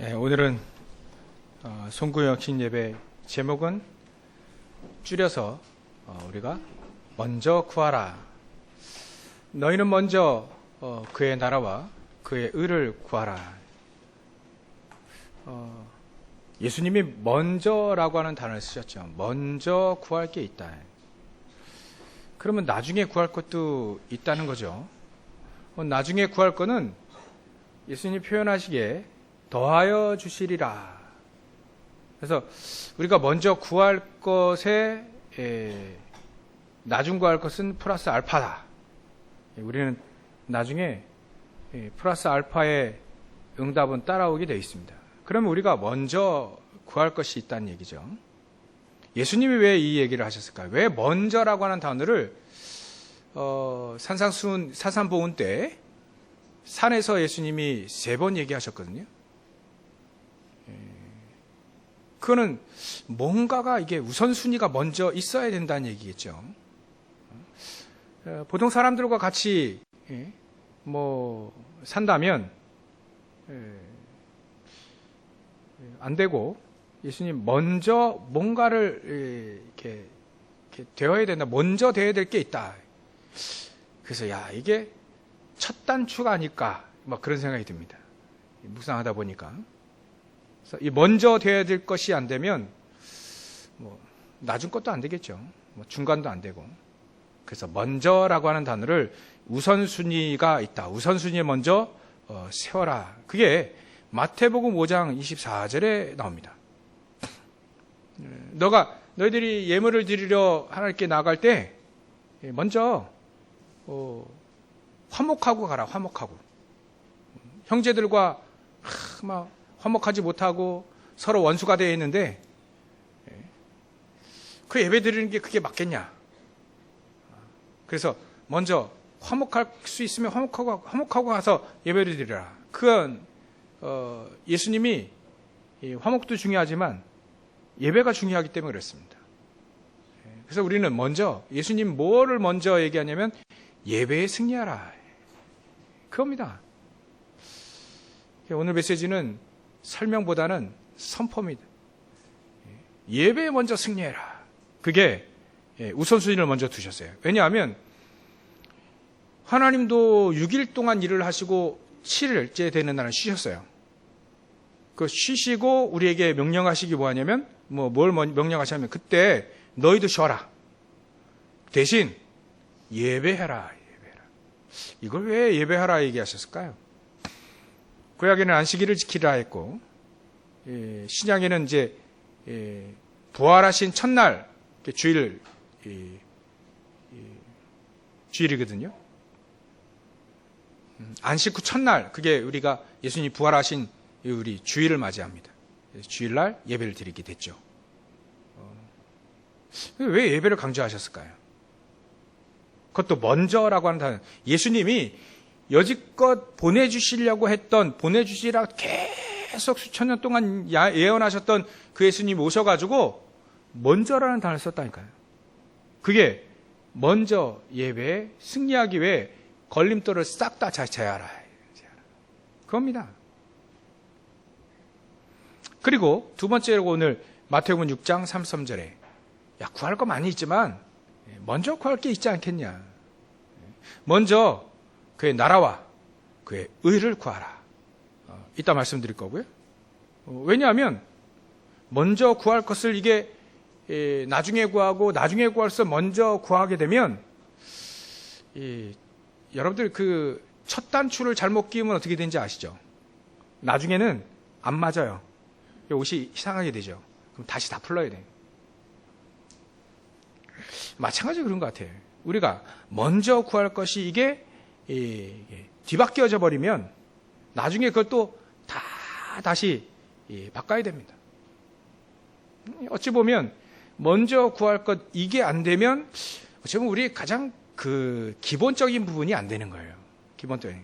오늘은 송구영신 예배 제목은 줄여서 우리가 먼저 구하라. 너희는 먼저 그의 나라와 그의 의를 구하라. 예수님이 먼저라고 하는 단어를 쓰셨죠. 먼저 구할 게 있다. 그러면 나중에 구할 것도 있다는 거죠. 나중에 구할 거는 예수님이 표현하시기에 더하여 주시리라. 그래서 우리가 먼저 구할 것에 나중 구할 것은 플러스 알파다. 우리는 나중에 플러스 알파의 응답은 따라오게 되어 있습니다. 그러면 우리가 먼저 구할 것이 있다는 얘기죠. 예수님이 왜 이 얘기를 하셨을까요? 왜 먼저라고 하는 단어를 사산보훈 때 산에서 예수님이 3번 얘기하셨거든요. 그거는 뭔가가 이게 우선순위가 먼저 있어야 된다는 얘기겠죠. 보통 사람들과 같이 산다면 안 되고 예수님 먼저 뭔가를 이렇게 되어야 된다. 먼저 되어야 될 게 있다. 그래서 이게 첫 단추가 아닐까 그런 생각이 듭니다. 묵상하다 보니까. 이 먼저 돼야 될 것이 안 되면 낮은 것도 안 되겠죠. 중간도 안 되고. 그래서 먼저라고 하는 단어를 우선순위가 있다. 우선순위에 먼저 세워라. 그게 마태복음 5장 24절에 나옵니다. 너희들이 예물을 드리려 하나님께 나아갈 때 먼저 화목하고 가라. 화목하고. 형제들과 화목하지 못하고 서로 원수가 되어 있는데 그 예배 드리는 게 그게 맞겠냐? 그래서 먼저 화목할 수 있으면 화목하고 가서 예배를 드리라. 그건 예수님이 화목도 중요하지만 예배가 중요하기 때문에 그렇습니다. 그래서 우리는 먼저 예수님 뭐를 먼저 얘기하냐면 예배에 승리하라. 그겁니다. 오늘 메시지는 설명보다는 선포입니다. 예배에 먼저 승리해라. 그게 우선순위를 먼저 두셨어요. 왜냐하면 하나님도 6일 동안 일을 하시고 7일째 되는 날은 쉬셨어요. 그 쉬시고 우리에게 명령하시기 뭐하냐면 뭘 명령하시냐면 그때 너희도 쉬어라. 대신 예배해라. 이걸 왜 예배하라 얘기하셨을까요? 구약에는 안식일을 지키라 했고 신약에는 이제 부활하신 첫날 주일이거든요. 안식 후 첫날 그게 우리가 예수님이 부활하신 우리 주일을 맞이합니다. 주일날 예배를 드리게 됐죠. 왜 예배를 강조하셨을까요? 그것도 먼저라고 하는 단어. 예수님이 여지껏 보내주시라 계속 수천 년 동안 예언하셨던 그 예수님 오셔가지고 먼저라는 단어를 썼다니까요. 그게 먼저 예배에 승리하기 위해 걸림돌을 싹 다 제하라. 그겁니다. 그리고 두 번째로 오늘 마태복음 6장 33절에 구할 거 많이 있지만 먼저 구할 게 있지 않겠냐. 먼저 그의 나라와 그의 의를 구하라. 이따 말씀드릴 거고요. 왜냐하면 먼저 구할 것을 이게 나중에 구하고 나중에 구할서 먼저 구하게 되면 여러분들 그 첫 단추를 잘못 끼우면 어떻게 되는지 아시죠? 나중에는 안 맞아요. 옷이 이상하게 되죠. 그럼 다시 다 풀러야 돼요. 마찬가지로 그런 것 같아요. 우리가 먼저 구할 것이 이게 뒤바뀌어져 버리면 나중에 그것도 다 다시 바꿔야 됩니다. 어찌 보면 먼저 구할 것 이게 안 되면 어찌 보면 우리 가장 그 기본적인 부분이 안 되는 거예요. 기본적인.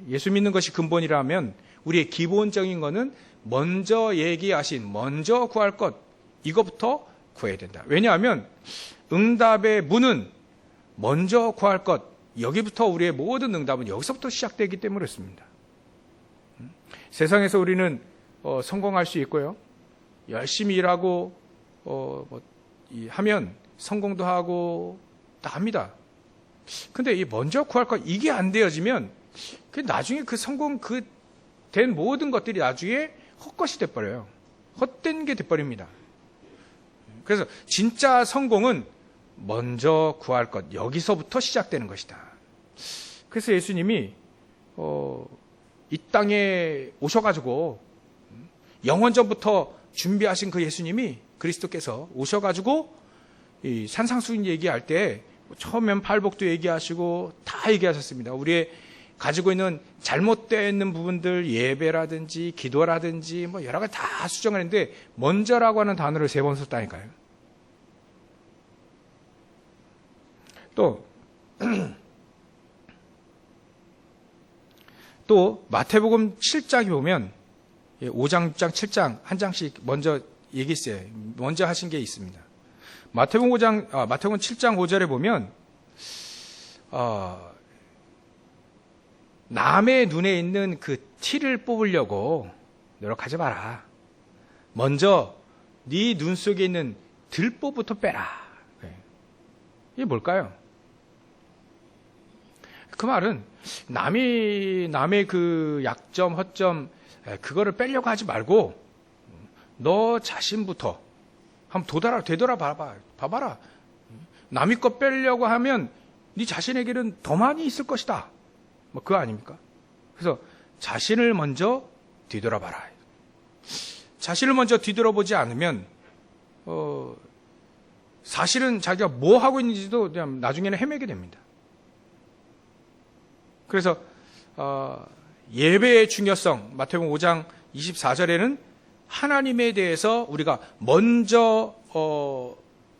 예수 믿는 것이 근본이라면 우리의 기본적인 거는 먼저 얘기하신 먼저 구할 것 이거부터 구해야 된다. 왜냐하면 응답의 문은 먼저 구할 것 여기부터 우리의 모든 응답은 여기서부터 시작되기 때문에 그렇습니다. 세상에서 우리는 성공할 수 있고요. 열심히 일하고 하면 성공도 하고 다 합니다. 근데 이 먼저 구할 것 이게 안 되어지면 나중에 그 성공 된 모든 것들이 나중에 헛것이 돼버려요. 헛된 게 돼버립니다. 그래서 진짜 성공은 먼저 구할 것 여기서부터 시작되는 것이다. 그래서 예수님이 이 땅에 오셔가지고 영원전부터 준비하신 그 예수님이 그리스도께서 오셔가지고 이 산상수훈 얘기할 때 처음엔 팔복도 얘기하시고 다 얘기하셨습니다. 우리의 가지고 있는 잘못되어 있는 부분들 예배라든지 기도라든지 뭐 여러 가지 다 수정을 했는데 먼저라고 하는 단어를 3번 썼다니까요. 또 마태복음 7장에 보면 5장, 6장, 7장 한 장씩 먼저 얘기했어요. 먼저 하신 게 있습니다. 마태복음 7장 5절에 보면 남의 눈에 있는 그 티를 뽑으려고 노력하지 마라. 먼저 네 눈 속에 있는 들보부터 빼라. 이게 뭘까요? 그 말은 남의 그 약점, 허점 그거를 빼려고 하지 말고 너 자신부터 한번 되돌아봐라. 남의 거 빼려고 하면 네 자신에게는 더 많이 있을 것이다. 뭐 그거 아닙니까? 그래서 자신을 먼저 뒤돌아봐라. 자신을 먼저 뒤돌아보지 않으면 사실은 자기가 뭐 하고 있는지도 그냥 나중에는 헤매게 됩니다. 그래서 예배의 중요성 마태복음 5장 24절에는 하나님에 대해서 우리가 먼저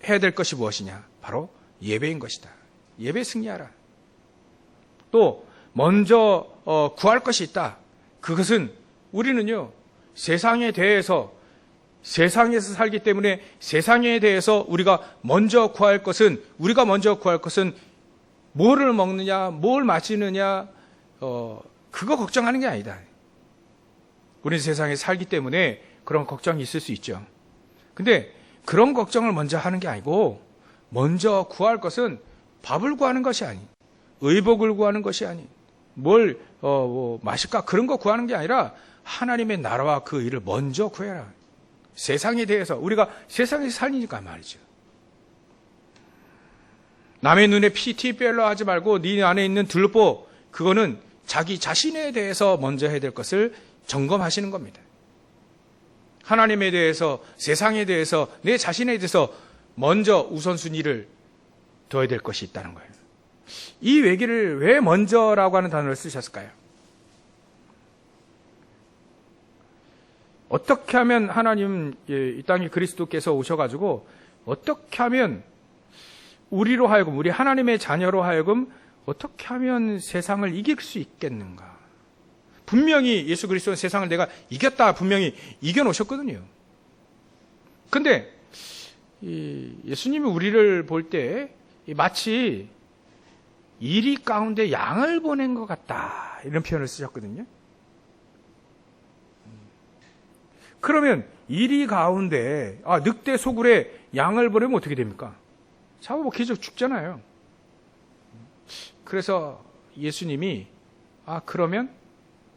해야 될 것이 무엇이냐? 바로 예배인 것이다. 예배 승리하라. 또 먼저 구할 것이 있다. 그것은 우리는요 세상에서 살기 때문에 세상에 대해서 우리가 먼저 구할 것은 뭐를 먹느냐, 뭘 마시느냐, 그거 걱정하는 게 아니다. 우리는 세상에 살기 때문에 그런 걱정이 있을 수 있죠. 근데 그런 걱정을 먼저 하는 게 아니고 먼저 구할 것은 밥을 구하는 것이 아닌, 의복을 구하는 것이 아닌, 뭘 마실까 그런 거 구하는 게 아니라 하나님의 나라와 그 일을 먼저 구해라. 세상에 대해서 우리가 세상에서 살리니까 말이죠. 남의 눈에 티 빼려 하지 말고 네 안에 있는 들보 그거는 자기 자신에 대해서 먼저 해야 될 것을 점검하시는 겁니다. 하나님에 대해서 세상에 대해서 내 자신에 대해서 먼저 우선순위를 둬야 될 것이 있다는 거예요. 이 얘기를 왜 먼저라고 하는 단어를 쓰셨을까요? 어떻게 하면 하나님 이 땅에 그리스도께서 오셔가지고 어떻게 하면 우리로 하여금 우리 하나님의 자녀로 하여금 어떻게 하면 세상을 이길 수 있겠는가? 분명히 예수 그리스도는 세상을 내가 이겼다 분명히 이겨놓으셨거든요. 근데 예수님이 우리를 볼 때 마치 이리 가운데 양을 보낸 것 같다 이런 표현을 쓰셨거든요. 그러면 이리 가운데 늑대 소굴에 양을 보내면 어떻게 됩니까? 잡아먹히죠. 죽잖아요. 그래서 예수님이 그러면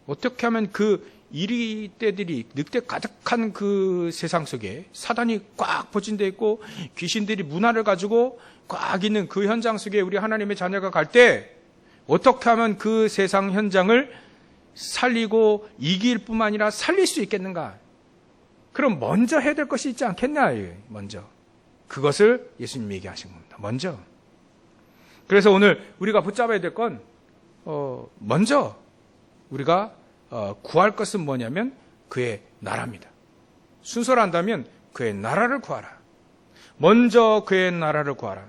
어떻게 하면 그 이리떼들이 늑대 가득한 그 세상 속에 사단이 꽉 포진되어 있고 귀신들이 문화를 가지고 꽉 있는 그 현장 속에 우리 하나님의 자녀가 갈 때 어떻게 하면 그 세상 현장을 살리고 이길 뿐만 아니라 살릴 수 있겠는가? 그럼 먼저 해야 될 것이 있지 않겠나? 먼저. 그것을 예수님이 얘기하신 겁니다. 먼저. 그래서 오늘 우리가 붙잡아야 될 건 먼저 우리가 구할 것은 뭐냐면 그의 나라입니다. 순서로 한다면 그의 나라를 구하라. 먼저 그의 나라를 구하라.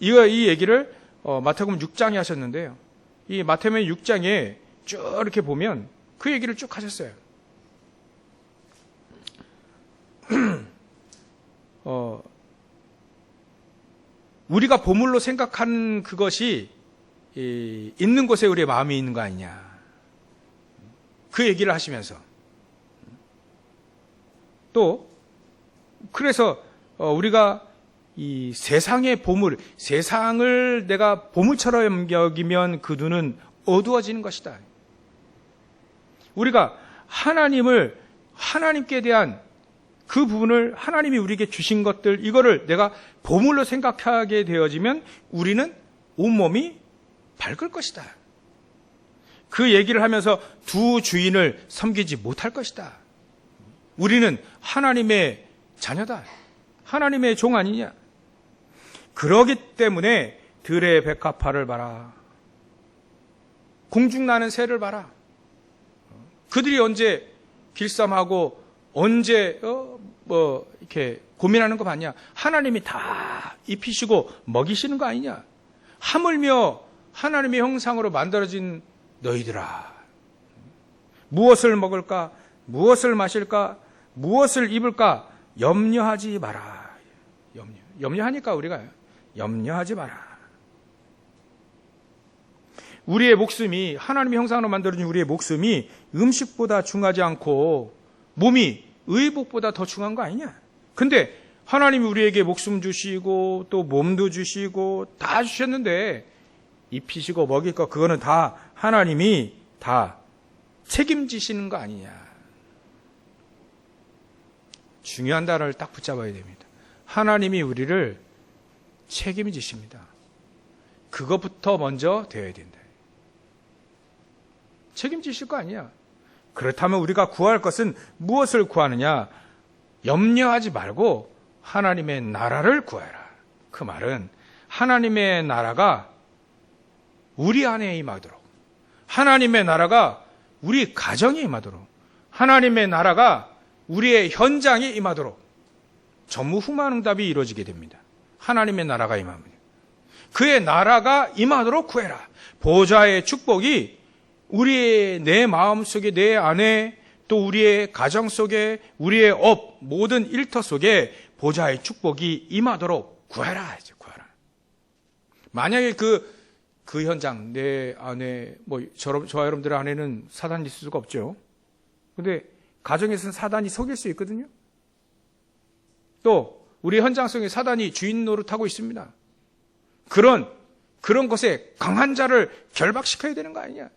이 얘기를 마태복음 6장에 하셨는데요. 이 마태복음 6장에 쭉 이렇게 보면 그 얘기를 쭉 하셨어요. 우리가 보물로 생각하는 그것이 있는 곳에 우리의 마음이 있는 거 아니냐. 그 얘기를 하시면서 또 그래서 우리가 이 세상의 보물, 세상을 내가 보물처럼 여기면 그 눈은 어두워지는 것이다. 우리가 하나님께 대한 그 부분을 하나님이 우리에게 주신 것들, 이거를 내가 보물로 생각하게 되어지면 우리는 온몸이 밝을 것이다. 그 얘기를 하면서 두 주인을 섬기지 못할 것이다. 우리는 하나님의 자녀다. 하나님의 종 아니냐. 그러기 때문에 들의 백합화를 봐라. 공중나는 새를 봐라. 그들이 언제 길쌈하고 언제 이렇게 고민하는 거 봤냐? 하나님이 다 입히시고 먹이시는 거 아니냐? 하물며 하나님의 형상으로 만들어진 너희들아, 무엇을 먹을까? 무엇을 마실까? 무엇을 입을까? 염려하지 마라. 염려하니까 우리가 염려하지 마라. 우리의 목숨이, 하나님의 형상으로 만들어진 우리의 목숨이 음식보다 중하지 않고 몸이 의복보다 더 중요한 거 아니냐? 근데 하나님이 우리에게 목숨 주시고 또 몸도 주시고 다 주셨는데 입히시고 먹일 거, 그거는 다 하나님이 다 책임지시는 거 아니냐? 중요한 단어를 딱 붙잡아야 됩니다. 하나님이 우리를 책임지십니다. 그것부터 먼저 되어야 된다. 책임지실 거 아니야. 그렇다면 우리가 구할 것은 무엇을 구하느냐? 염려하지 말고 하나님의 나라를 구해라. 그 말은 하나님의 나라가 우리 안에 임하도록, 하나님의 나라가 우리 가정에 임하도록, 하나님의 나라가 우리의 현장에 임하도록 전무후무한응답이 이루어지게 됩니다. 하나님의 나라가 임하면 그의 나라가 임하도록 구해라. 보좌의 축복이 우리의 내 마음속에, 내 안에, 또 우리의 가정 속에, 우리의 업, 모든 일터 속에 보좌의 축복이 임하도록 구해라. 이제 구해라. 만약에 그 현장, 내 안에, 저와 여러분들 안에는 사단이 있을 수가 없죠. 근데 가정에서는 사단이 속일 수 있거든요. 또 우리 현장 속에 사단이 주인 노릇하고 있습니다. 그런 것에 강한 자를 결박시켜야 되는 거 아니냐.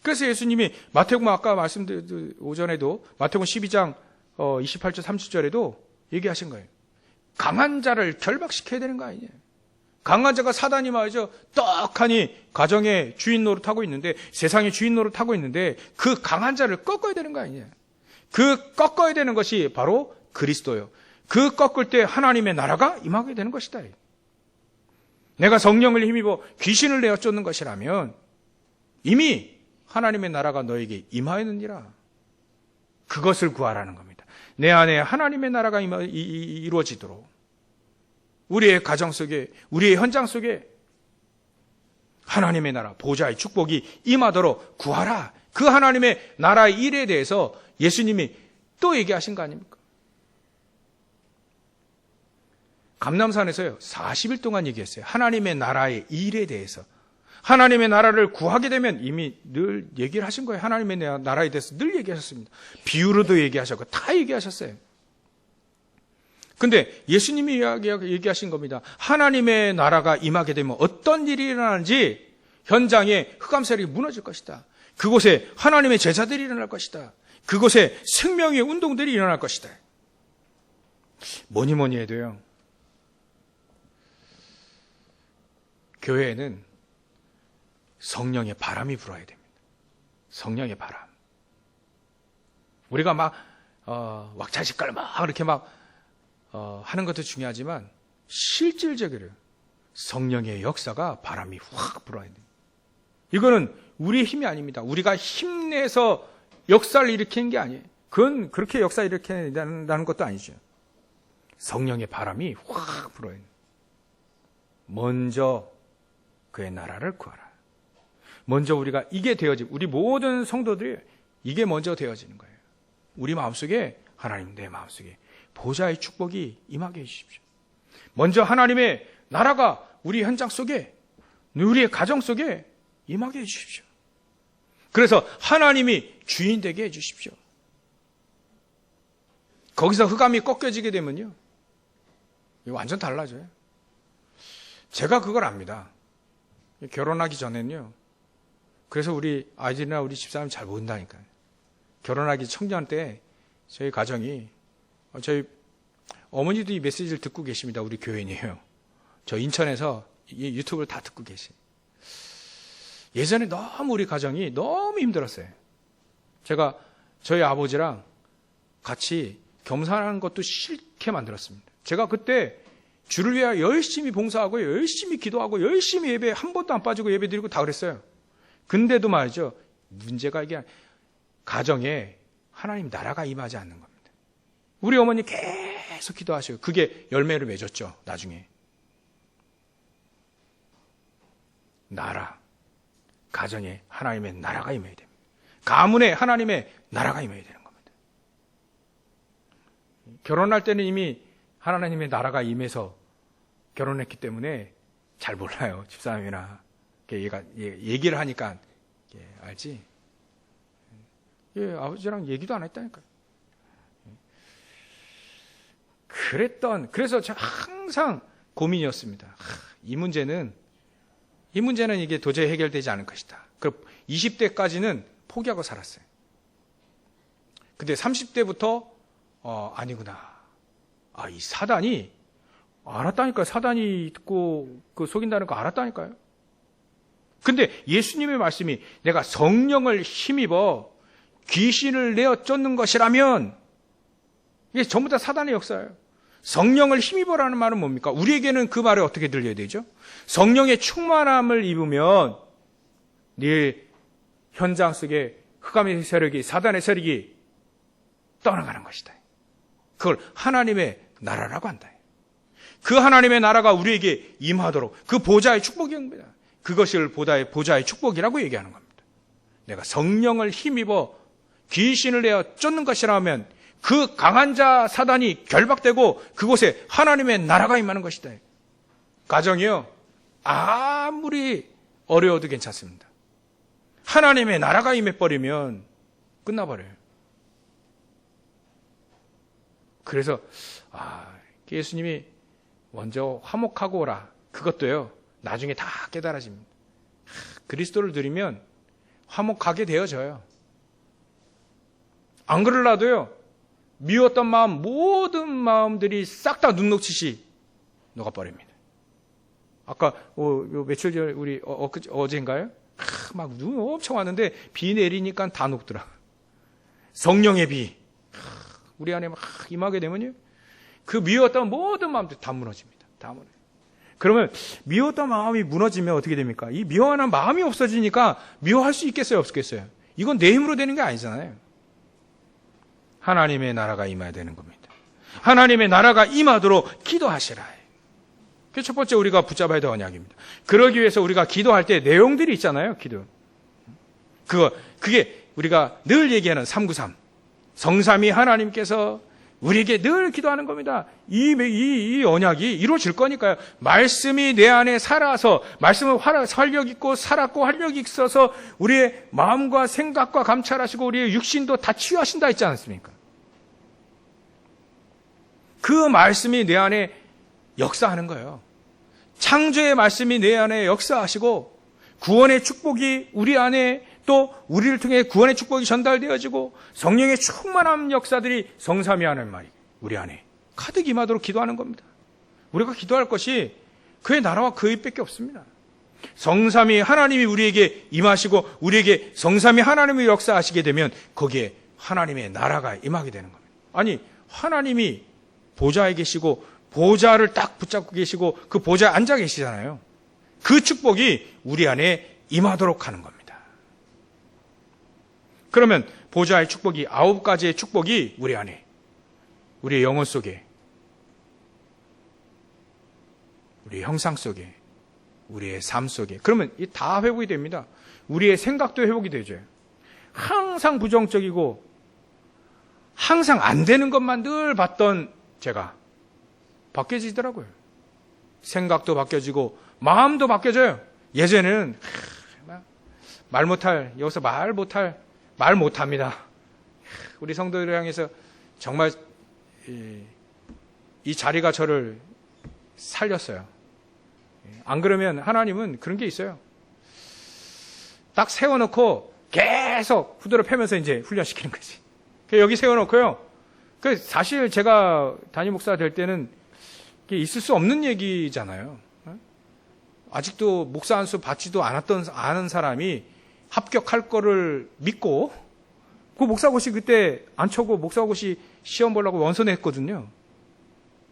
그래서 예수님이 마태복음, 아까 말씀드린 오전에도 마태복음 12장 28절 30절에도 얘기하신 거예요. 강한 자를 결박시켜야 되는 거 아니냐. 강한 자가 사단이 말이죠, 떡하니 가정의 주인 노릇하고 있는데, 세상의 주인 노릇하고 있는데 그 강한 자를 꺾어야 되는 거 아니냐. 그 꺾어야 되는 것이 바로 그리스도예요. 그 꺾을 때 하나님의 나라가 임하게 되는 것이다. 내가 성령을 힘입어 귀신을 내어 쫓는 것이라면 이미 하나님의 나라가 너에게 임하였느니라. 그것을 구하라는 겁니다. 내 안에 하나님의 나라가 이루어지도록, 우리의 가정 속에, 우리의 현장 속에 하나님의 나라, 보좌의 축복이 임하도록 구하라. 그 하나님의 나라의 일에 대해서 예수님이 또 얘기하신 거 아닙니까? 감람산에서요 40일 동안 얘기했어요. 하나님의 나라의 일에 대해서. 하나님의 나라를 구하게 되면 이미 늘 얘기를 하신 거예요. 하나님의 나라에 대해서 늘 얘기하셨습니다. 비유로도 얘기하셨고 다 얘기하셨어요. 근데 예수님이 얘기하신 겁니다. 하나님의 나라가 임하게 되면 어떤 일이 일어나는지 현장에 흑암세력이 무너질 것이다. 그곳에 하나님의 제자들이 일어날 것이다. 그곳에 생명의 운동들이 일어날 것이다. 뭐니 해도요, 교회에는 성령의 바람이 불어야 됩니다. 성령의 바람. 우리가 막 왁자지껄 막 이렇게 막 하는 것도 중요하지만 실질적으로 성령의 역사가, 바람이 확 불어야 됩니다. 이거는 우리의 힘이 아닙니다. 우리가 힘내서 역사를 일으키는 게 아니에요. 그건 그렇게 역사 일으킨다는 것도 아니죠. 성령의 바람이 확 불어야 됩니다. 먼저 그의 나라를 구하라. 먼저 우리가 이게 되어지고, 우리 모든 성도들이 이게 먼저 되어지는 거예요. 우리 마음속에, 하나님 내 마음속에 보좌의 축복이 임하게 해주십시오. 먼저 하나님의 나라가 우리 현장 속에, 우리의 가정 속에 임하게 해주십시오. 그래서 하나님이 주인 되게 해주십시오. 거기서 흑암이 꺾여지게 되면요, 이거 완전 달라져요. 제가 그걸 압니다. 결혼하기 전에는요, 그래서 우리 아이들이나 우리 집사람 잘 모른다니까요. 결혼하기 청년 때 저희 가정이, 저희 어머니도 이 메시지를 듣고 계십니다. 우리 교인이에요. 저 인천에서 이 유튜브를 다 듣고 계시. 예전에 너무 우리 가정이 너무 힘들었어요. 제가 저희 아버지랑 같이 겸사하는 것도 싫게 만들었습니다. 제가 그때 주를 위하여 열심히 봉사하고 열심히 기도하고 열심히 예배 한 번도 안 빠지고 예배 드리고 다 그랬어요. 근데도 말이죠, 문제가 이게 가정에 하나님 나라가 임하지 않는 겁니다. 우리 어머니 계속 기도하셔요. 그게 열매를 맺었죠. 나중에 나라, 가정에 하나님의 나라가 임해야 됩니다. 가문에 하나님의 나라가 임해야 되는 겁니다. 결혼할 때는 이미 하나님의 나라가 임해서 결혼했기 때문에 잘 몰라요. 집사람이나 얘가 얘기를 하니까 알지. 아버지랑 얘기도 안 했다니까요. 그래서 제가 항상 고민이었습니다. 이 문제는 이게 도저히 해결되지 않을 것이다. 그럼 20대까지는 포기하고 살았어요. 근데 30대부터 아니구나. 이 사단이 알았다니까요. 사단이 듣고 속인다는 거 알았다니까요. 근데 예수님의 말씀이 내가 성령을 힘입어 귀신을 내어 쫓는 것이라면 이게 전부 다 사단의 역사예요. 성령을 힘입어라는 말은 뭡니까? 우리에게는 그 말이 어떻게 들려야 되죠? 성령의 충만함을 입으면 네 현장 속에 흑암의 세력이, 사단의 세력이 떠나가는 것이다. 그걸 하나님의 나라라고 한다. 그 하나님의 나라가 우리에게 임하도록 그 보좌의 축복입니다. 그것을 보좌의 축복이라고 얘기하는 겁니다. 내가 성령을 힘입어 귀신을 내어 쫓는 것이라면 그 강한 자 사단이 결박되고 그곳에 하나님의 나라가 임하는 것이다. 가정이요, 아무리 어려워도 괜찮습니다. 하나님의 나라가 임해버리면 끝나버려요. 그래서 예수님이 먼저 화목하고 오라, 그것도요 나중에 다 깨달아집니다. 그리스도를 드리면 화목하게 되어져요. 안 그러려도요, 미웠던 마음, 모든 마음들이 싹 다 눈 녹듯이 녹아버립니다. 아까 며칠 전에 우리 어제인가요? 막 눈 엄청 왔는데 비 내리니까 다 녹더라. 성령의 비 우리 안에 막 임하게 되면요, 그 미웠던 모든 마음들 다 무너집니다. 다 무너져요. 그러면 미웠던 마음이 무너지면 어떻게 됩니까? 이 미워하는 마음이 없어지니까 미워할 수 있겠어요, 없겠어요? 이건 내 힘으로 되는 게 아니잖아요. 하나님의 나라가 임해야 되는 겁니다. 하나님의 나라가 임하도록 기도하시라. 그게 첫 번째 우리가 붙잡아야 될 언약입니다. 그러기 위해서 우리가 기도할 때 내용들이 있잖아요. 기도. 그게 우리가 늘 얘기하는 393. 성삼위 하나님께서 우리에게 늘 기도하는 겁니다. 이 언약이 이루어질 거니까요. 말씀이 내 안에 살아서, 말씀은 활력 있고 살았고 활력이 있어서 우리의 마음과 생각과 감찰하시고 우리의 육신도 다 치유하신다 했지 않습니까? 그 말씀이 내 안에 역사하는 거예요. 창조의 말씀이 내 안에 역사하시고 구원의 축복이 우리 안에, 또 우리를 통해 구원의 축복이 전달되어지고 성령의 충만한 역사들이 성삼위 하는 말이 우리 안에 가득 임하도록 기도하는 겁니다. 우리가 기도할 것이 그의 나라와 그의 뜻밖에 없습니다. 성삼위 하나님이 우리에게 임하시고 우리에게 성삼위 하나님이 역사하시게 되면 거기에 하나님의 나라가 임하게 되는 겁니다. 아니, 하나님이 보좌에 계시고 보좌를 딱 붙잡고 계시고 그 보좌에 앉아 계시잖아요. 그 축복이 우리 안에 임하도록 하는 겁니다. 그러면 보좌의 축복이, 9가지의 축복이 우리 안에, 우리의 영혼 속에, 우리의 형상 속에, 우리의 삶 속에, 그러면 이 다 회복이 됩니다. 우리의 생각도 회복이 되죠. 항상 부정적이고 항상 안 되는 것만 늘 봤던 제가 바뀌어지더라고요. 생각도 바뀌어지고 마음도 바뀌어져요. 예전에는 여기서 말 못합니다. 우리 성도들을 향해서 정말 이 자리가 저를 살렸어요. 안 그러면 하나님은 그런 게 있어요. 딱 세워놓고 계속 후드를 패면서 이제 훈련시키는 거지. 여기 세워놓고요. 사실 제가 담임 목사 될 때는 있을 수 없는 얘기잖아요. 아직도 목사 안수 받지도 않은 사람이 합격할 거를 믿고 그 목사고시 그때 안 쳐고 목사고시 시험 보려고 원서 냈거든요.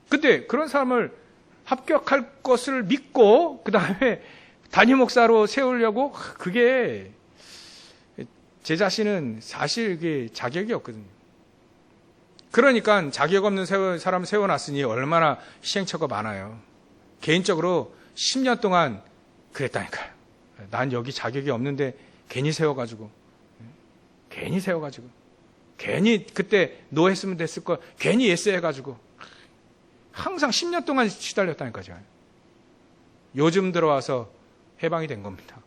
근데 그런 사람을 합격할 것을 믿고 그 다음에 담임 목사로 세우려고 그게 제 자신은 사실 그게 자격이 없거든요. 그러니까 자격 없는 사람 세워놨으니 얼마나 시행착오가 많아요. 개인적으로 10년 동안 그랬다니까요. 난 여기 자격이 없는데 괜히 세워가지고 괜히 그때 노 했으면 됐을 거 괜히 예스 해가지고 항상 10년 동안 시달렸다니까요. 요즘 들어와서 해방이 된 겁니다.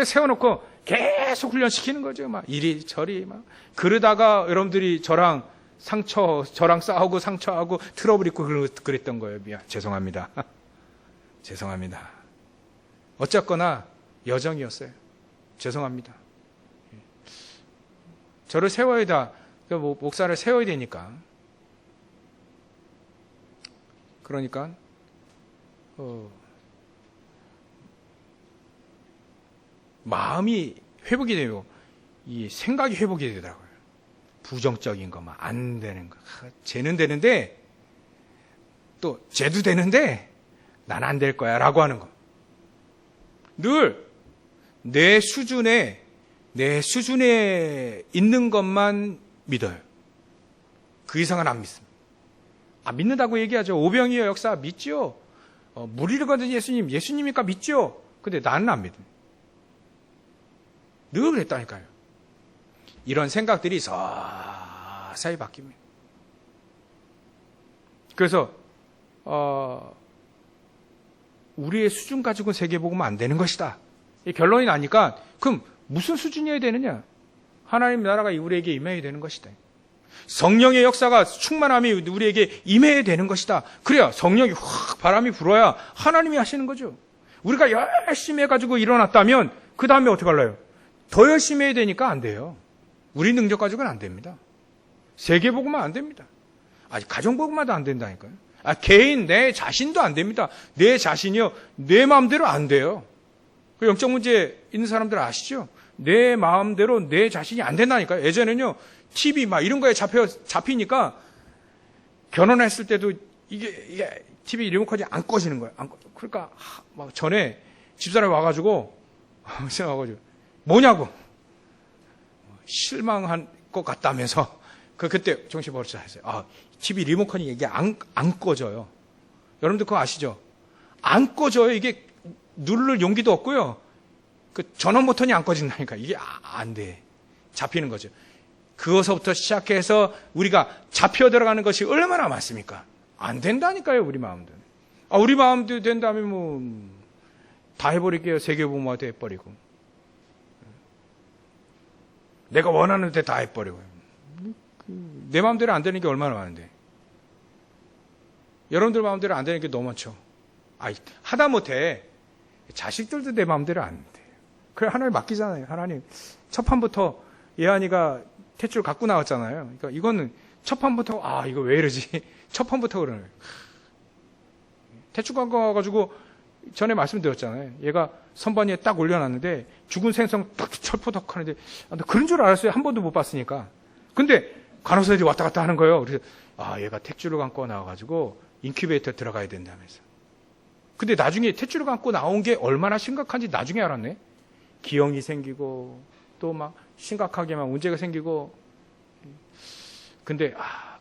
세워놓고 계속 훈련시키는 거죠. 막 이리저리 막 그러다가 여러분들이 저랑 싸우고 상처하고 트러블 있고 그랬던 거예요. 죄송합니다. 죄송합니다. 어쨌거나 여정이었어요. 죄송합니다. 저를 세워야 목사를 세워야 되니까. 그러니까 마음이 회복이 되고 이 생각이 회복이 되더라고요. 부정적인 거 막 안 되는 거. 쟤는 되는데 또 쟤도 되는데 난 안 될 거야 라고 하는 거. 늘 내 수준에 있는 것만 믿어요. 그 이상은 안 믿습니다. 믿는다고 얘기하죠. 오병이어 역사 믿죠. 무리를 거둔 예수님이니까 믿죠. 근데 나는 안 믿어요. 늘 그랬다니까요. 이런 생각들이 서서히 바뀝니다. 그래서 우리의 수준 가지고 세계복음은 안 되는 것이다. 이 결론이 나니까 그럼 무슨 수준이어야 되느냐? 하나님 나라가 우리에게 임해야 되는 것이다. 성령의 역사가 충만함이 우리에게 임해야 되는 것이다. 그래야 성령이 확 바람이 불어야 하나님이 하시는 거죠. 우리가 열심히 해가지고 일어났다면 그 다음에 어떻게 할래요? 더 열심히 해야 되니까 안 돼요. 우리 능력 가지고는 안 됩니다. 세계복음은 안 됩니다. 가정복음만도 안 된다니까요. 개인 내 자신도 안 됩니다. 내 자신이요 내 마음대로 안 돼요. 그 영적 문제 있는 사람들 아시죠? 내 마음대로 내 자신이 안 된다니까요. 예전에는요 TV 막 이런 거에 잡히니까 결혼했을 때도 이게 TV 리모컨이 안 꺼지는 거예요. 그러니까 막 전에 집사람이 와가지고 뭐냐고 실망한 것 같다면서 그때 정신버릇을 했어요. TV 리모컨이 이게 안 꺼져요. 여러분들 그거 아시죠? 안 꺼져요. 이게 누를 용기도 없고요. 그 전원 버튼이 안 꺼진다니까. 이게 안 돼. 잡히는 거죠. 그것부터 시작해서 우리가 잡혀 들어가는 것이 얼마나 많습니까? 안 된다니까요, 우리 마음도. 우리 마음도 된다면 다 해버릴게요. 세계복음화도 해버리고. 내가 원하는 데 다 해버리고. 내 마음대로 안 되는 게 얼마나 많은데. 여러분들 마음대로 안 되는 게 너무 많죠. 하다못해 자식들도 내 마음대로 안 돼. 그래 하나님 맡기잖아요. 하나님 첫 판부터 예한이가 탯줄 갖고 나왔잖아요. 그러니까 이거는 첫 판부터 이거 왜 이러지? 첫 판부터 그러는 거예요. 탯줄 갖고 와가지고 전에 말씀드렸잖아요. 얘가 선반 위에 딱 올려놨는데 죽은 생선 딱 철포덕 하는데 그런 줄 알았어요. 한 번도 못 봤으니까. 근데 간호사들이 왔다 갔다 하는 거예요. 그래서 얘가 탯줄을 감고 나와가지고 인큐베이터 들어가야 된다면서. 근데 나중에 탯줄을 감고 나온 게 얼마나 심각한지 나중에 알았네. 기형이 생기고 또 막 심각하게 막 문제가 생기고. 근데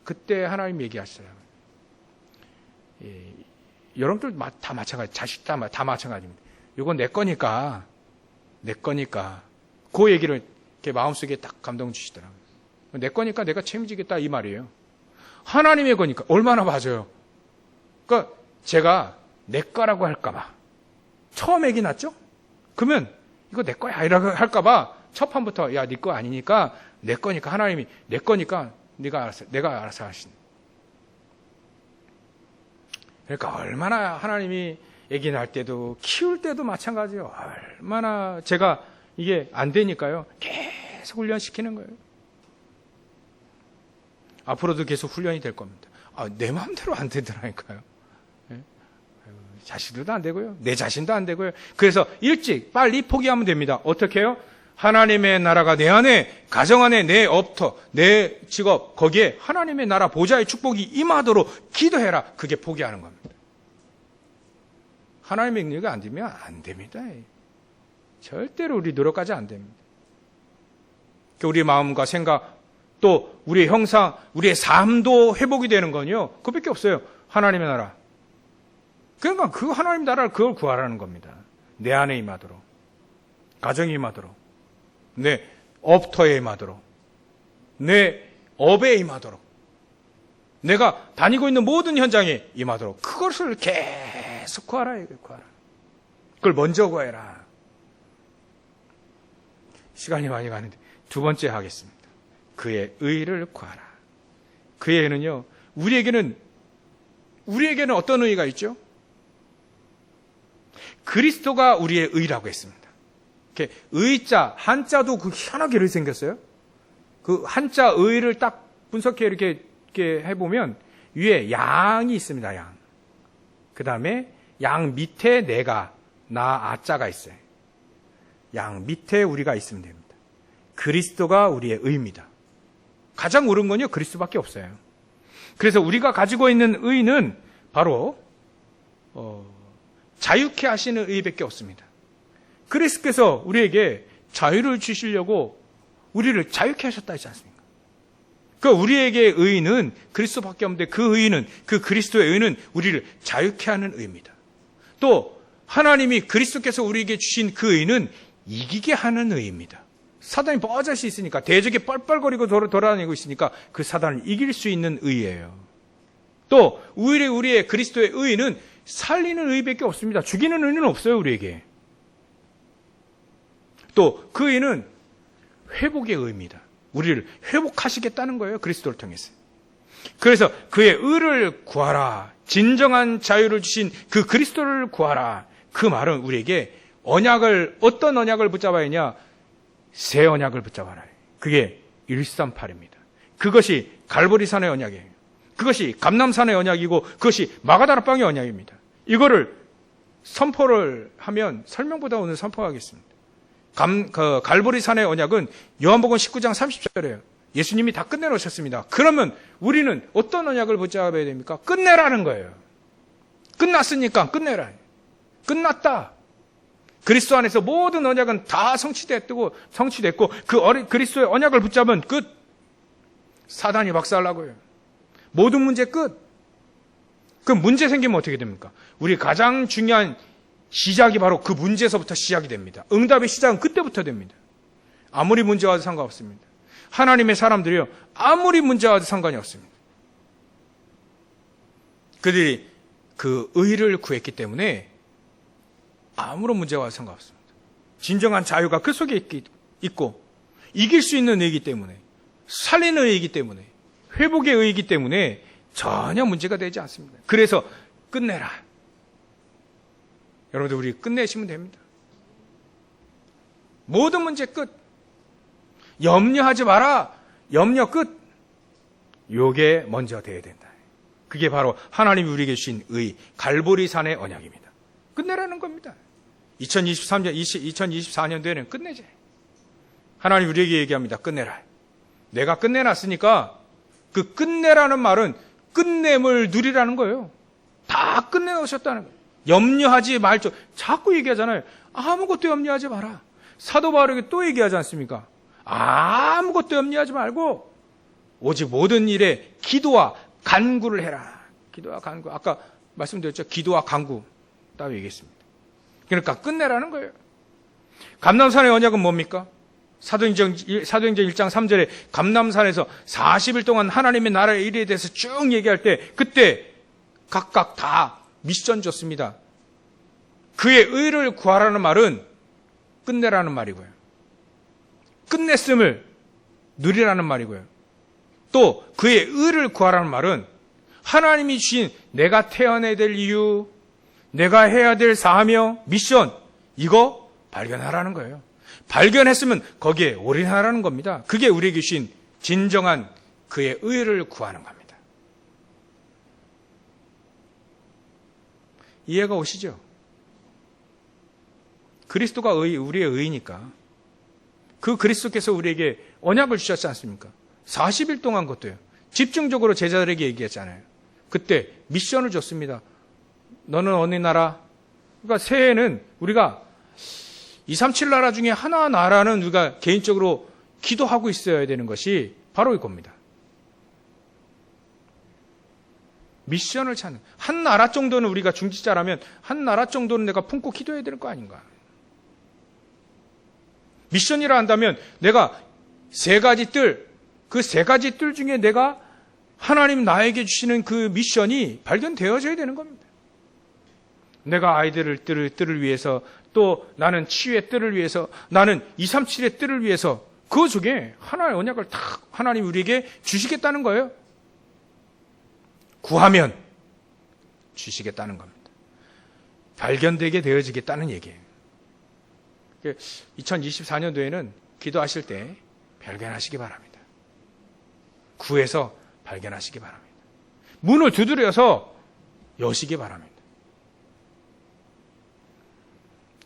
그때 하나님 얘기하셨어요. 여러분들 다 마찬가지, 자식 다 마찬가지입니다. 이건 내 거니까. 그 얘기를 이렇게 마음속에 딱 감동 주시더라고요. 내 거니까 내가 책임지겠다 이 말이에요. 하나님의 거니까 얼마나 맞아요. 그러니까 제가 내 거라고 할까봐 처음 애기 낳죠? 그러면 이거 내 거야 이라고 할까봐 첫 판부터 야, 네 거 아니니까 내 거니까 하나님이 내 거니까 내가 알아서 하신. 그러니까 얼마나 하나님이 아기 낳을 때도 키울 때도 마찬가지예요. 얼마나 제가 이게 안 되니까요. 계속 훈련시키는 거예요. 앞으로도 계속 훈련이 될 겁니다. 내 마음대로 안 되더라니까요. 자식들도 안 되고요. 내 자신도 안 되고요. 그래서 일찍 빨리 포기하면 됩니다. 어떻게 해요? 하나님의 나라가 내 안에, 가정 안에, 내 업터, 내 직업, 거기에 하나님의 나라 보좌의 축복이 임하도록 기도해라. 그게 포기하는 겁니다. 하나님의 능력이 안 되면 안 됩니다. 절대로 우리 노력까지 안 됩니다. 우리 마음과 생각, 또 우리의 형상, 우리의 삶도 회복이 되는 건요. 그밖에 없어요. 하나님의 나라. 그러니까 그 하나님 나라를 그걸 구하라는 겁니다. 내 안에 임하도록, 가정에 임하도록, 내 업터에 임하도록, 내 업에 임하도록, 내가 다니고 있는 모든 현장에 임하도록 그것을 계속 구하라. 구하라. 그걸 먼저 구해라. 시간이 많이 가는데 두 번째 하겠습니다. 그의 의를 구하라. 그의 의는요, 우리에게는 어떤 의가 있죠? 그리스도가 우리의 의라고 했습니다. 이렇게 의자, 한자도 그 희한하게 를 생겼어요. 그 한자 의를 딱 분석해 이렇게 해보면 위에 양이 있습니다. 양. 그 다음에 양 밑에 내가, 나, 아자가 있어요. 양 밑에 우리가 있으면 됩니다. 그리스도가 우리의 의입니다. 가장 옳은 건요, 그리스도밖에 없어요. 그래서 우리가 가지고 있는 의는 바로 자유케 하시는 의밖에 없습니다. 그리스도께서 우리에게 자유를 주시려고 우리를 자유케 하셨다 하지 않습니까? 그러니까 우리에게 의는 그리스도밖에 없는데 그 의는, 그 그리스도의 의는 우리를 자유케 하는 의입니다. 또 하나님이 그리스도께서 우리에게 주신 그 의는 이기게 하는 의입니다. 사단이 뻐젓이 있으니까, 대적에 뻘뻘거리고 돌아다니고 있으니까 그 사단을 이길 수 있는 의예요. 또 우리의 그리스도의 의는 살리는 의밖에 없습니다. 죽이는 의는 없어요, 우리에게. 또 그 의는 회복의 의입니다. 우리를 회복하시겠다는 거예요, 그리스도를 통해서. 그래서 그의 의를 구하라. 진정한 자유를 주신 그 그리스도를 구하라. 그 말은 우리에게 어떤 언약을 붙잡아야 하냐? 새 언약을 붙잡아라. 그게 138입니다. 그것이 갈보리산의 언약이에요. 그것이 감람산의 언약이고 그것이 마가다락방의 언약입니다. 이거를 선포를 하면 설명보다 오늘 선포하겠습니다. 갈보리산의 언약은 요한복음 19장 30절이에요. 예수님이 다 끝내놓으셨습니다. 그러면 우리는 어떤 언약을 붙잡아야 됩니까? 끝내라는 거예요. 끝났으니까 끝내라. 끝났다. 그리스도 안에서 모든 언약은 다 성취됐고 그리스도의 언약을 붙잡으면 끝. 사단이 박살나고 해요. 모든 문제 끝. 그럼 문제 생기면 어떻게 됩니까? 우리 가장 중요한 시작이 바로 그 문제에서부터 시작이 됩니다. 응답의 시작은 그때부터 됩니다. 아무리 문제와도 상관없습니다. 하나님의 사람들이요, 아무리 문제와도 상관이 없습니다. 그들이 그 의를 구했기 때문에 아무런 문제와도 상관없습니다. 진정한 자유가 그 속에 있고 이길 수 있는 의이기 때문에, 살리는 의이기 때문에, 회복의 의이기 때문에 전혀 문제가 되지 않습니다. 그래서 끝내라. 여러분들 우리 끝내시면 됩니다. 모든 문제 끝. 염려하지 마라. 염려 끝. 요게 먼저 돼야 된다. 그게 바로 하나님이 우리에게 주신 의, 갈보리산의 언약입니다. 끝내라는 겁니다. 2024년도에는 끝내자. 하나님 우리에게 얘기합니다. 끝내라. 내가 끝내놨으니까 그 끝내라는 말은 끝냄을 누리라는 거예요. 다 끝내놓으셨다는 거예요. 염려하지 말죠. 자꾸 얘기하잖아요. 아무것도 염려하지 마라. 사도 바울에게 또 얘기하지 않습니까? 아무것도 염려하지 말고 오직 모든 일에 기도와 간구를 해라. 기도와 간구. 아까 말씀드렸죠. 기도와 간구. 따로 얘기했습니다. 그러니까 끝내라는 거예요. 감람산의 언약은 뭡니까? 사도행전 1장 3절에 감람산에서 40일 동안 하나님의 나라의 일에 대해서 쭉 얘기할 때 그때 각각 다 미션 줬습니다. 그의 의를 구하라는 말은 끝내라는 말이고요. 끝냈음을 누리라는 말이고요. 또 그의 의를 구하라는 말은 하나님이 주신 내가 태어나야 될 이유, 내가 해야 될 사명, 미션, 이거 발견하라는 거예요. 발견했으면 거기에 올인하라는 겁니다. 그게 우리에게 주신 진정한 그의 의를 구하는 겁니다. 이해가 오시죠? 그리스도가 우리의 의니까 그 그리스도께서 우리에게 언약을 주셨지 않습니까? 40일 동안 것도요. 집중적으로 제자들에게 얘기했잖아요. 그때 미션을 줬습니다. 너는 어느 나라? 그러니까 새해는 우리가 237 나라 중에 하나 나라는 우리가 개인적으로 기도하고 있어야 되는 것이 바로 이겁니다. 미션을 찾는. 한 나라 정도는 우리가 중지자라면 한 나라 정도는 내가 품고 기도해야 되는 거 아닌가. 미션이라 한다면 내가 세 가지 뜰, 그 세 가지 뜰 중에 내가 하나님 나에게 주시는 그 미션이 발견되어져야 되는 겁니다. 내가 아이들을 뜰을 위해서, 또 나는 치유의 뜰을 위해서, 나는 237의 뜰을 위해서, 그 속에 하나의 언약을 딱 하나님 우리에게 주시겠다는 거예요. 구하면 주시겠다는 겁니다. 발견되게 되어지겠다는 얘기예요. 2024년도에는 기도하실 때 발견하시기 바랍니다. 구해서 발견하시기 바랍니다. 문을 두드려서 여시기 바랍니다.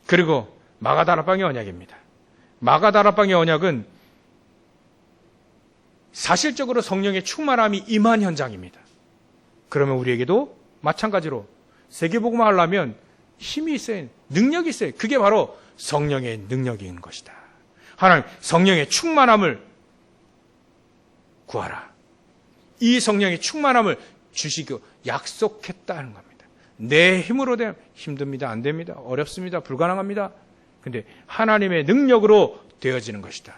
그리고 마가다락방의 언약입니다. 마가다락방의 언약은 사실적으로 성령의 충만함이 임한 현장입니다. 그러면 우리에게도 마찬가지로 세계복음화 하려면 힘이 있어야, 능력이 있어야, 그게 바로 성령의 능력인 것이다. 하나님 성령의 충만함을 구하라. 이 성령의 충만함을 주시고 약속했다는 겁니다. 내 힘으로 되면 힘듭니다. 안 됩니다. 어렵습니다. 불가능합니다. 근데 하나님의 능력으로 되어지는 것이다.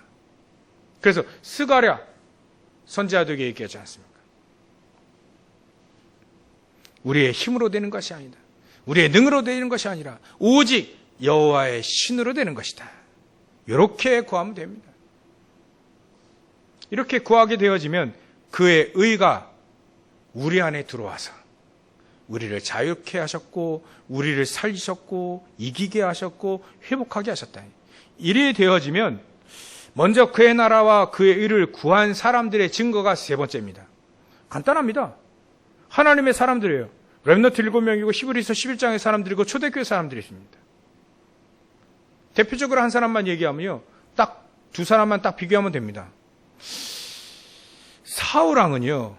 그래서 스가랴 선지자에게 얘기하지 않습니까? 우리의 힘으로 되는 것이 아니다. 우리의 능으로 되는 것이 아니라 오직 여호와의 신으로 되는 것이다. 이렇게 구하면 됩니다. 이렇게 구하게 되어지면 그의 의가 우리 안에 들어와서 우리를 자유케 하셨고, 우리를 살리셨고, 이기게 하셨고, 회복하게 하셨다. 이래 되어지면 먼저 그의 나라와 그의 의를 구한 사람들의 증거가 세 번째입니다. 간단합니다. 하나님의 사람들이에요. 렘넌트 7명이고 히브리서 11장의 사람들이고 초대교회 사람들이 있습니다. 대표적으로 한 사람만 얘기하면요, 딱 두 사람만 딱 비교하면 됩니다. 사울왕은요,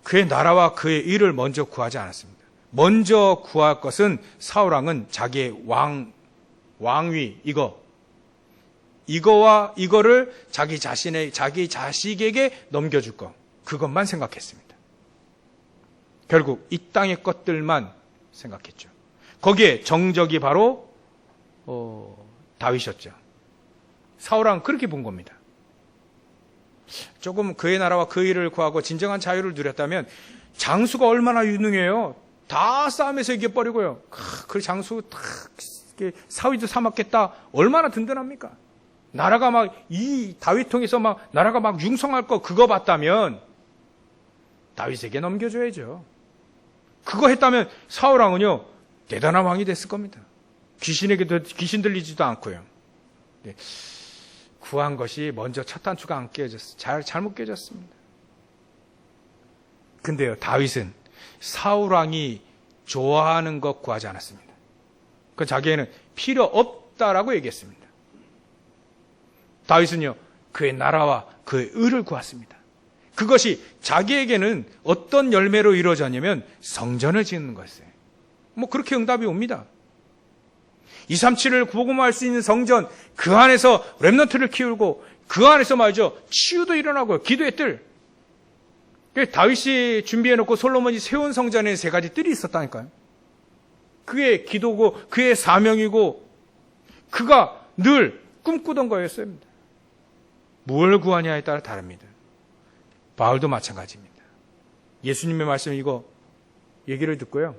그의 나라와 그의 의를 먼저 구하지 않았습니다. 먼저 구할 것은 사울왕은 자기의 왕위, 이거와 이거를 자기 자식에게 넘겨줄 것, 그것만 생각했습니다. 결국 이 땅의 것들만 생각했죠. 거기에 정적이 바로 다윗이었죠. 사울왕은 그렇게 본 겁니다. 조금 그의 나라와 그 일을 구하고 진정한 자유를 누렸다면 장수가 얼마나 유능해요. 다 싸움에서 이겨버리고요. 그 장수 딱 사위도 삼았겠다. 얼마나 든든합니까? 나라가 막 이 다윗 통해서 막 나라가 막 융성할 거 그거 봤다면 다윗에게 넘겨줘야죠. 그거 했다면 사울왕은요 대단한 왕이 됐을 겁니다. 귀신에게도 귀신 들리지도 않고요. 네. 구한 것이 먼저 첫 단추가 안 깨졌어요. 잘못 깨졌습니다. 근데요, 다윗은 사울왕이 좋아하는 것 구하지 않았습니다. 그 자기에는 필요 없다라고 얘기했습니다. 다윗은요, 그의 나라와 그의 의를 구했습니다. 그것이 자기에게는 어떤 열매로 이루어졌냐면 성전을 짓는 것이에요. 뭐 그렇게 응답이 옵니다. 237을 복음화할 수 있는 성전, 그 안에서 렘넌트를 키우고 그 안에서 말이죠, 치유도 일어나고요. 기도의 뜰. 다윗이 준비해놓고 솔로몬이 세운 성전에 세 가지 뜰이 있었다니까요. 그의 기도고 그의 사명이고 그가 늘 꿈꾸던 거였어요. 뭘 구하냐에 따라 다릅니다. 바울도 마찬가지입니다. 예수님의 말씀 이거 얘기를 듣고요.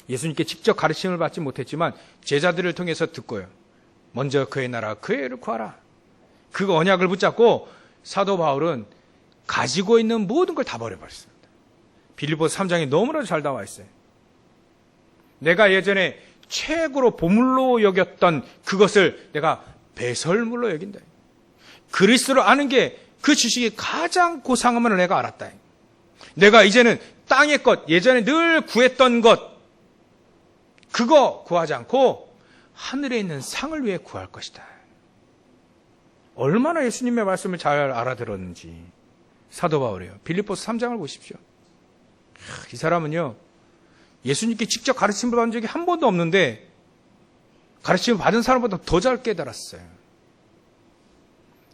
예수님께 직접 가르침을 받지 못했지만 제자들을 통해서 듣고요. 먼저 그의 나라 그의 의를 구하라. 그 언약을 붙잡고 사도 바울은 가지고 있는 모든 걸 다 버려버렸습니다. 빌립보서 3장에 너무나도 잘 나와 있어요. 내가 예전에 최고로 보물로 여겼던 그것을 내가 배설물로 여긴다. 그리스도를 아는 게 그 지식이 가장 고상함을 내가 알았다. 내가 이제는 땅의 것, 예전에 늘 구했던 것, 그거 구하지 않고 하늘에 있는 상을 위해 구할 것이다. 얼마나 예수님의 말씀을 잘 알아들었는지. 사도 바울이에요. 빌립보서 3장을 보십시오. 이 사람은요, 예수님께 직접 가르침을 받은 적이 한 번도 없는데 가르침을 받은 사람보다 더 잘 깨달았어요.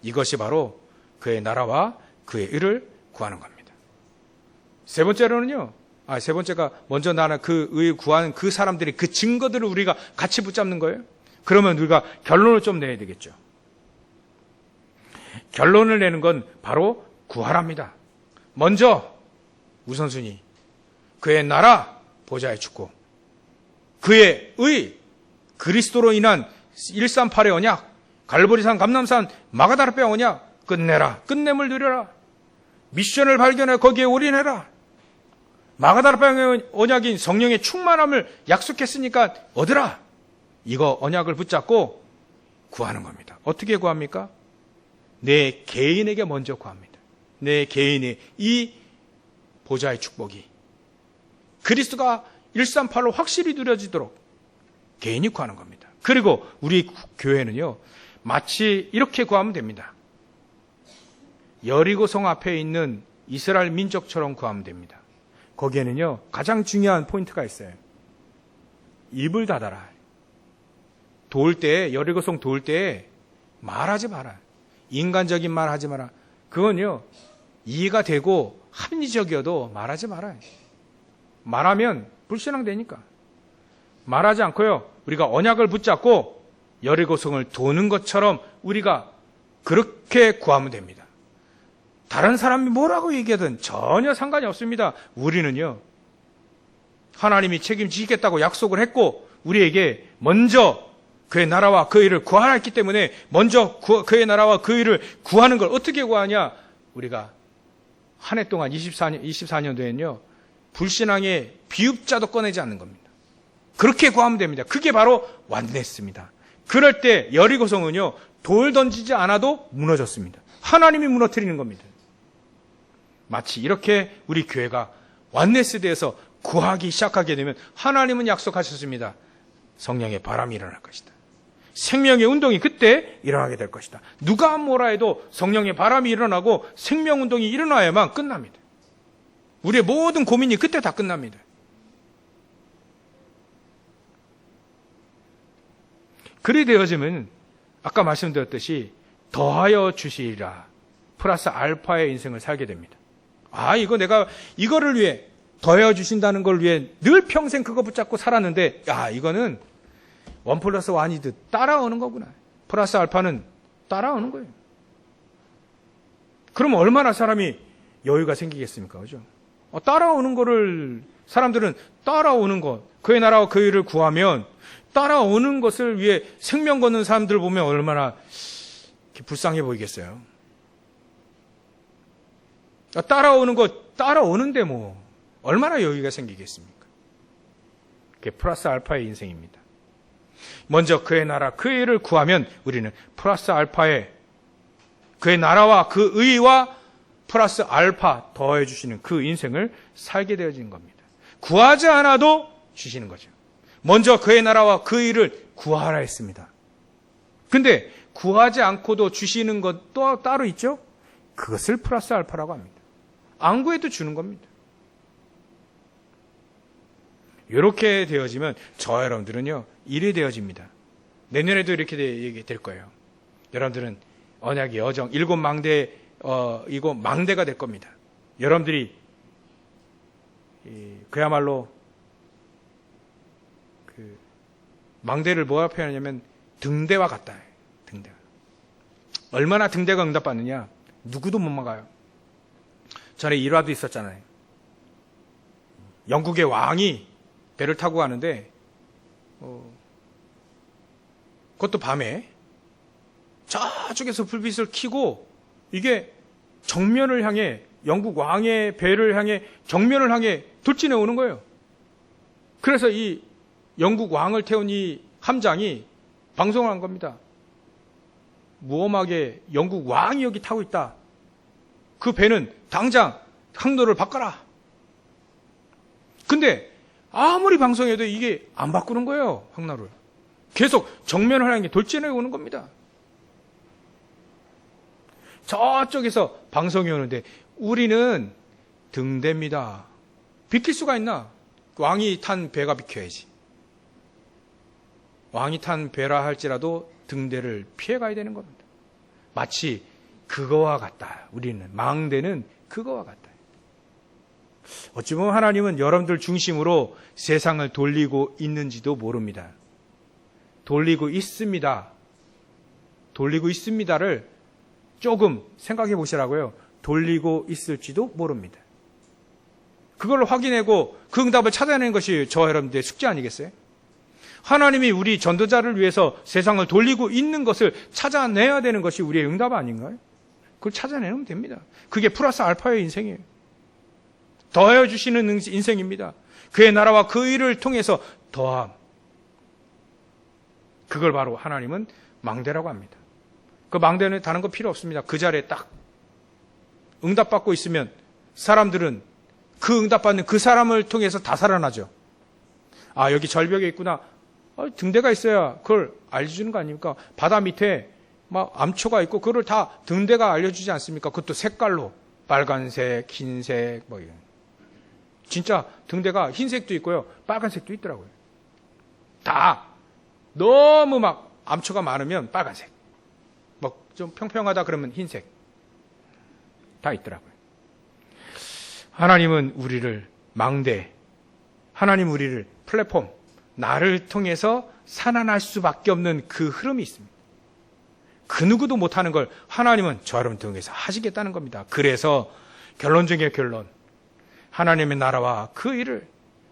이것이 바로 그의 나라와 그의 의를 구하는 겁니다. 세 번째로는요, 세 번째가 먼저 나는 그 의 구하는 그 사람들이 그 증거들을 우리가 같이 붙잡는 거예요. 그러면 우리가 결론을 좀 내야 되겠죠. 결론을 내는 건 바로 구하랍니다. 먼저 우선순위, 그의 나라, 보좌의 축복, 그의 의, 그리스도로 인한 138의 언약, 갈보리산, 감람산, 마가다라뼈 언약 끝내라. 끝냄을 누려라. 미션을 발견해 거기에 올인해라. 마가다라뼈 언약인 성령의 충만함을 약속했으니까 얻으라. 이거 언약을 붙잡고 구하는 겁니다. 어떻게 구합니까? 내 개인에게 먼저 구합니다. 내 개인의 이 보좌의 축복이 그리스도가 138로 확실히 누려지도록 개인이 구하는 겁니다. 그리고 우리 교회는요, 마치 이렇게 구하면 됩니다. 여리고성 앞에 있는 이스라엘 민족처럼 구하면 됩니다. 거기에는요, 가장 중요한 포인트가 있어요. 입을 닫아라. 도울 때, 여리고성 도울 때 말하지 마라. 인간적인 말 하지 마라. 그건요, 이해가 되고 합리적이어도 말하지 마라. 말하면 불신앙되니까. 말하지 않고요, 우리가 언약을 붙잡고 여리고성을 도는 것처럼 우리가 그렇게 구하면 됩니다. 다른 사람이 뭐라고 얘기하든 전혀 상관이 없습니다. 우리는요, 하나님이 책임지겠다고 약속을 했고 우리에게 먼저 그의 나라와 그 의를 구하라 했기 때문에 먼저 그의 나라와 그 의를 구하는 걸 어떻게 구하냐? 우리가 한 해 동안 24년도에는요, 불신앙의 비읍자도 꺼내지 않는 겁니다. 그렇게 구하면 됩니다. 그게 바로 완냈습니다. 그럴 때 여리고성은요, 돌 던지지 않아도 무너졌습니다. 하나님이 무너뜨리는 겁니다. 마치 이렇게 우리 교회가 완네스에 대해서 구하기 시작하게 되면 하나님은 약속하셨습니다. 성령의 바람이 일어날 것이다. 생명의 운동이 그때 일어나게 될 것이다. 누가 뭐라 해도 성령의 바람이 일어나고 생명 운동이 일어나야만 끝납니다. 우리의 모든 고민이 그때 다 끝납니다. 그리 되어지면 아까 말씀드렸듯이 더하여 주시리라. 플러스 알파의 인생을 살게 됩니다. 이거 내가 이거를 위해 더하여 주신다는 걸 위해 늘 평생 그거 붙잡고 살았는데, 이거는 1+1이듯 따라오는 거구나. 플러스 알파는 따라오는 거예요. 그러면 얼마나 사람이 여유가 생기겠습니까? 그죠? 따라오는 거를, 사람들은 따라오는 것, 그의 나라와 그 일을 구하면 따라오는 것을 위해 생명 거는 사람들 보면 얼마나 불쌍해 보이겠어요. 따라오는 것, 따라오는데 뭐 얼마나 여유가 생기겠습니까? 그게 플러스 알파의 인생입니다. 먼저 그의 나라, 그의 일을 구하면 우리는 플러스 알파의 그의 나라와 그 의와 플러스 알파 더해 주시는 그 인생을 살게 되어지는 겁니다. 구하지 않아도 주시는 거죠. 먼저 그의 나라와 그 일을 구하라 했습니다. 근데 구하지 않고도 주시는 것 또 따로 있죠? 그것을 플러스 알파라고 합니다. 안 구해도 주는 겁니다. 이렇게 되어지면 저와 여러분들은요, 일이 되어집니다. 내년에도 이렇게 될 거예요. 여러분들은 언약의 여정, 7망대, 이거 망대가 될 겁니다. 여러분들이 그야말로 그 망대를 뭐라 표현하냐면 등대와 같다. 등대. 얼마나 등대가 응답받느냐? 누구도 못 막아요. 전에 일화도 있었잖아요. 영국의 왕이 배를 타고 가는데 그것도 밤에 저쪽에서 불빛을 켜고 이게 정면을 향해, 영국 왕의 배를 향해 정면을 향해 돌진해 오는 거예요. 그래서 이 영국 왕을 태운 이 함장이 방송을 한 겁니다. 무엄하게 영국 왕이 여기 타고 있다. 그 배는 당장 항로를 바꿔라. 근데 아무리 방송해도 이게 안 바꾸는 거예요. 항로를. 계속 정면을 향해 돌진해 오는 겁니다. 저쪽에서 방송이 오는데 우리는 등대입니다. 비킬 수가 있나? 왕이 탄 배가 비켜야지. 왕이 탄 배라 할지라도 등대를 피해가야 되는 겁니다. 마치 그거와 같다. 우리는 망대는 그거와 같다. 어찌 보면 하나님은 여러분들 중심으로 세상을 돌리고 있는지도 모릅니다. 돌리고 있습니다. 돌리고 있습니다를 조금 생각해 보시라고요. 돌리고 있을지도 모릅니다. 그걸 확인하고 그 응답을 찾아내는 것이 저와 여러분들의 숙제 아니겠어요? 하나님이 우리 전도자를 위해서 세상을 돌리고 있는 것을 찾아내야 되는 것이 우리의 응답 아닌가요? 그걸 찾아내면 됩니다. 그게 플러스 알파의 인생이에요. 더하여 주시는 인생입니다. 그의 나라와 그 일을 통해서 더함. 그걸 바로 하나님은 망대라고 합니다. 그 망대는 다른 거 필요 없습니다. 그 자리에 딱 응답받고 있으면 사람들은 그 응답받는 그 사람을 통해서 다 살아나죠. 아, 여기 절벽에 있구나. 등대가 있어야 그걸 알려주는 거 아닙니까? 바다 밑에 막 암초가 있고 그걸 다 등대가 알려주지 않습니까? 그것도 색깔로 빨간색, 흰색 뭐 이런. 진짜 등대가 흰색도 있고요, 빨간색도 있더라고요. 다 너무 막 암초가 많으면 빨간색, 뭐 좀 평평하다 그러면 흰색 다 있더라고요. 하나님은 우리를 망대, 하나님 우리를 플랫폼, 나를 통해서 살아날 수밖에 없는 그 흐름이 있습니다. 그 누구도 못하는 걸 하나님은 저 여러분 통해서 하시겠다는 겁니다. 그래서 결론 중에 결론, 하나님의 나라와 그 일을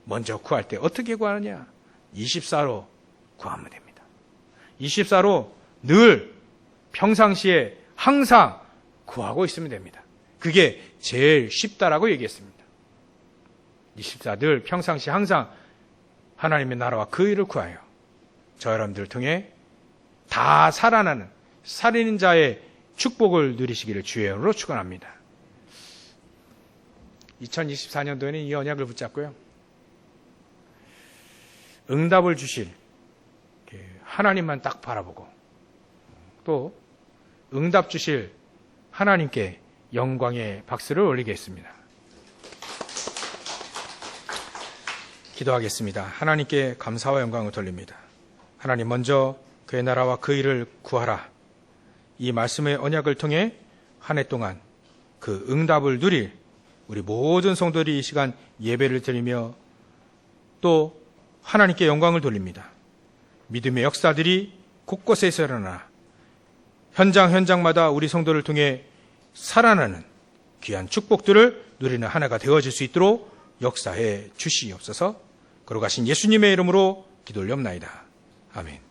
먼저 구할 때 어떻게 구하느냐? 24로 구하면 됩니다. 24로 늘 평상시에 항상 구하고 있으면 됩니다. 그게 제일 쉽다라고 얘기했습니다. 24 늘 평상시 항상 하나님의 나라와 그 일을 구하여 저 여러분들을 통해 다 살아나는 살리는 자의 축복을 누리시기를 주의 이름으로 축원합니다. 2024년도에는 이 언약을 붙잡고요, 응답을 주실 하나님만 딱 바라보고 또 응답 주실 하나님께 영광의 박수를 올리겠습니다. 기도하겠습니다. 하나님께 감사와 영광을 돌립니다. 하나님, 먼저 그의 나라와 그 일을 구하라. 이 말씀의 언약을 통해 한 해 동안 그 응답을 누릴 우리 모든 성도들이 이 시간 예배를 드리며 또 하나님께 영광을 돌립니다. 믿음의 역사들이 곳곳에서 일어나 현장마다 우리 성도를 통해 살아나는 귀한 축복들을 누리는 한 해가 되어질 수 있도록 역사해 주시옵소서. 거룩하신 예수님의 이름으로 기도 올려옵나이다. 아멘.